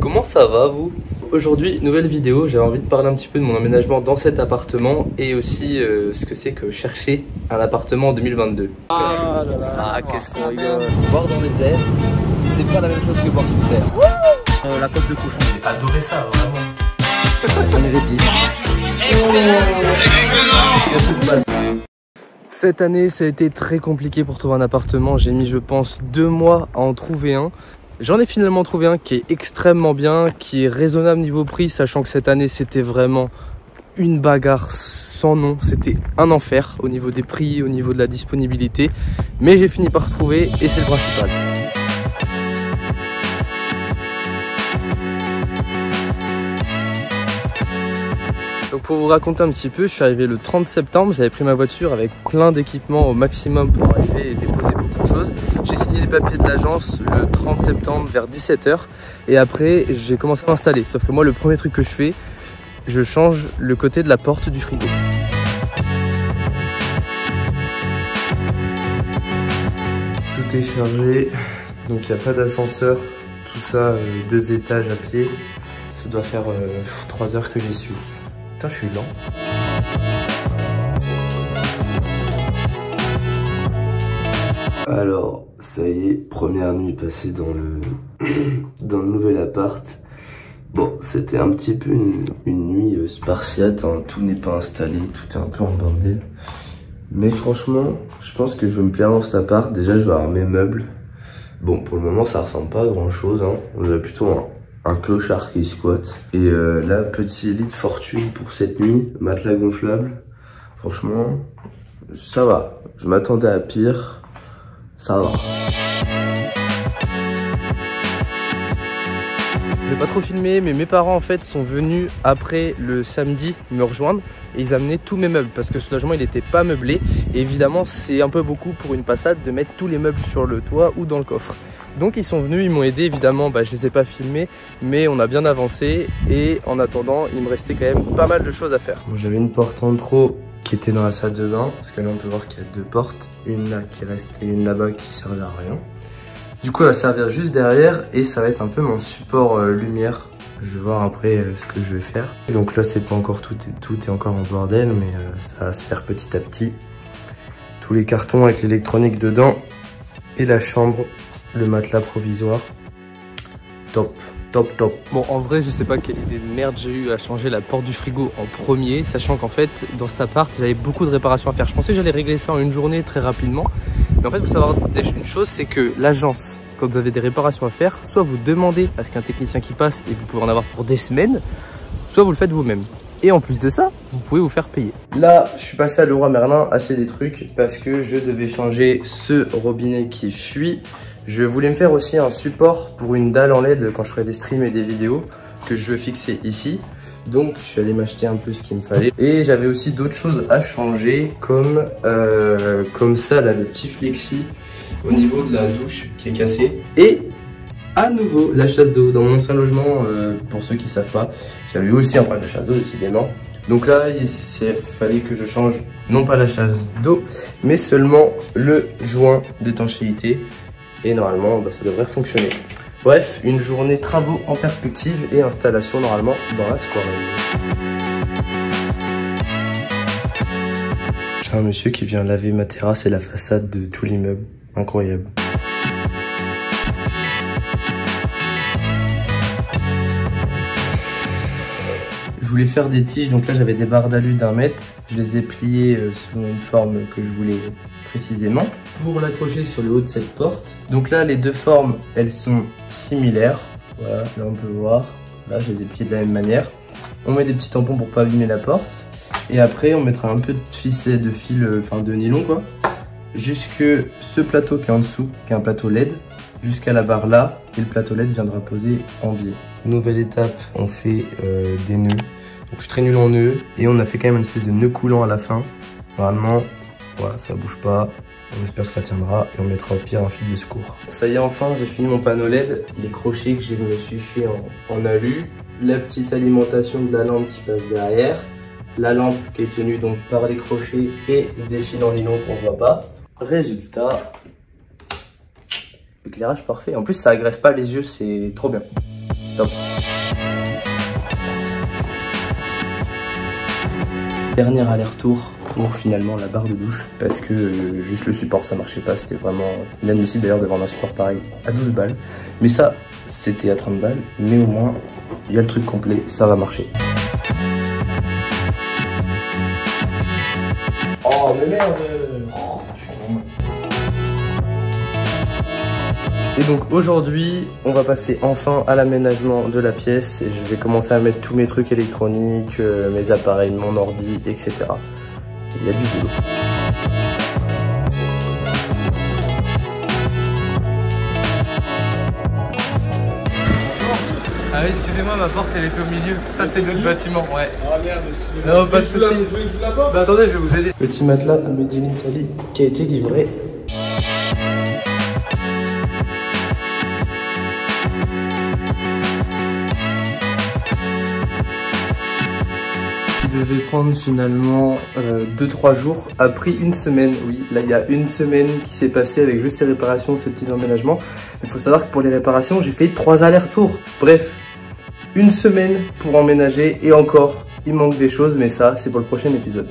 Comment ça va vous? Aujourd'hui, nouvelle vidéo, j'avais envie de parler un petit peu de mon emménagement dans cet appartement et aussi ce que c'est que chercher un appartement en 2022. Ah là là, ah qu'est-ce qu'on rigole. Boire dans les airs, c'est pas la même chose que boire sous terre. la côte de cochon. J'ai adoré ça, vraiment. Ça mérite bien. Qu'est-ce qui se passe? Cette année, ça a été très compliqué pour trouver un appartement. J'ai mis, je pense, 2 mois à en trouver un. J'en ai finalement trouvé un qui est extrêmement bien, qui est raisonnable niveau prix, sachant que cette année, c'était vraiment une bagarre sans nom. C'était un enfer au niveau des prix, au niveau de la disponibilité. Mais j'ai fini par trouver et c'est le principal. Donc pour vous raconter un petit peu, je suis arrivé le 30 septembre, j'avais pris ma voiture avec plein d'équipements au maximum pour arriver et déposer beaucoup de choses. J'ai signé les papiers de l'agence le 30 septembre vers 17 h et après j'ai commencé à m'installer. Sauf que moi le premier truc que je fais, je change le côté de la porte du frigo. Tout est chargé, donc il n'y a pas d'ascenseur, tout ça 2 étages à pied. Ça doit faire 3 heures que j'y suis. Putain, je suis lent. Alors, ça y est, première nuit passée dans le nouvel appart. Bon, c'était un petit peu une nuit spartiate, hein. Tout n'est pas installé, tout est un peu en bordel. Mais franchement, je pense que je vais me plaire dans cet appart. Déjà, je vais avoir mes meubles. Bon, pour le moment, ça ressemble pas à grand chose, hein. On a plutôt un clochard qui squatte. Et là, petit lit de fortune pour cette nuit, matelas gonflable. Franchement, ça va. Je m'attendais à pire, ça va. Je n'ai pas trop filmé, mais mes parents en fait sont venus après le samedi me rejoindre et ils amenaient tous mes meubles parce que ce logement il n'était pas meublé. Et évidemment, c'est un peu beaucoup pour une passade de mettre tous les meubles sur le toit ou dans le coffre. Donc ils sont venus, ils m'ont aidé, évidemment, je les ai pas filmés, mais on a bien avancé et en attendant, il me restait quand même pas mal de choses à faire. Bon, j'avais une porte en trop qui était dans la salle de bain, parce que là on peut voir qu'il y a 2 portes, une là qui reste et une là-bas qui servait à rien. Du coup elle va servir juste derrière et ça va être un peu mon support lumière. Je vais voir après ce que je vais faire. Et donc là c'est pas encore tout est encore en bordel, mais ça va se faire petit à petit. Tous les cartons avec l'électronique dedans et la chambre. Le matelas provisoire, top, top, top. Bon, en vrai, je sais pas quelle idée de merde j'ai eu à changer la porte du frigo en premier, sachant qu'en fait, dans cet appart, j'avais beaucoup de réparations à faire. Je pensais que j'allais régler ça en une journée très rapidement. Mais en fait, il faut savoir une chose, c'est que l'agence, quand vous avez des réparations à faire, soit vous demandez à ce qu'un technicien qui passe et vous pouvez en avoir pour des semaines, soit vous le faites vous-même. Et en plus de ça, vous pouvez vous faire payer. Là, je suis passé à Leroy Merlin acheter des trucs parce que je devais changer ce robinet qui fuit. Je voulais me faire aussi un support pour une dalle en LED quand je ferai des streams et des vidéos que je veux fixer ici. Donc je suis allé m'acheter un peu ce qu'il me fallait. Et j'avais aussi d'autres choses à changer comme ça là, le petit flexi au niveau de la douche qui est cassé. Et à nouveau la chasse d'eau dans mon ancien logement, pour ceux qui savent pas, j'avais aussi un problème de chasse d'eau décidément. Donc là il fallait que je change non pas la chasse d'eau mais seulement le joint d'étanchéité. Et normalement, ça devrait fonctionner. Bref, une journée travaux en perspective et installation normalement dans la soirée. J'ai un monsieur qui vient laver ma terrasse et la façade de tout l'immeuble. Incroyable. Je voulais faire des tiges, donc là j'avais des barres d'alu d'1 mètre. Je les ai pliées selon une forme que je voulais précisément pour l'accrocher sur le haut de cette porte. Donc là les 2 formes elles sont similaires. Voilà, là on peut voir. Là je les ai pliées de la même manière. On met des petits tampons pour pas abîmer la porte. Et après on mettra un peu de ficelle, de fil, de nylon quoi. Jusque ce plateau qui est en dessous, qui est un plateau LED, jusqu'à la barre là. Et le plateau LED viendra poser en biais. Nouvelle étape, on fait des nœuds. Donc je suis très nul en nœuds. Et on a fait quand même une espèce de nœud coulant à la fin. Normalement, voilà, ça bouge pas. On espère que ça tiendra et on mettra au pire un fil de secours. Ça y est, enfin, j'ai fini mon panneau LED. Les crochets que je me suis fait en alu. La petite alimentation de la lampe qui passe derrière. La lampe qui est tenue donc par les crochets et des fils en nylon qu'on voit pas. Résultat, éclairage parfait. En plus, ça agresse pas les yeux, c'est trop bien. Top. Dernier aller-retour pour finalement la barre de douche parce que juste le support ça marchait pas, c'était vraiment inadmissible d'ailleurs de vendre un support pareil à 12 balles. Mais ça, c'était à 30 balles, mais au moins il y a le truc complet, ça va marcher. Oh mais merde! Et donc aujourd'hui, on va passer enfin à l'aménagement de la pièce et je vais commencer à mettre tous mes trucs électroniques, mes appareils, mon ordi, etc. Il y a du boulot. Ah oui, excusez-moi, ma porte elle était au milieu. Ça c'est notre bâtiment, ouais. Ah merde, excusez-moi. Non, pas de soucis. Bah attendez, je vais vous aider. Petit matelas Made in Italy qui a été livré. Qui devait prendre finalement 2-3 jours, a pris une semaine. Oui, là il y a une semaine qui s'est passée avec juste les réparations, ces petits emménagements. Il faut savoir que pour les réparations, j'ai fait 3 allers-retours. Bref, une semaine pour emménager et encore, il manque des choses, mais ça, c'est pour le prochain épisode.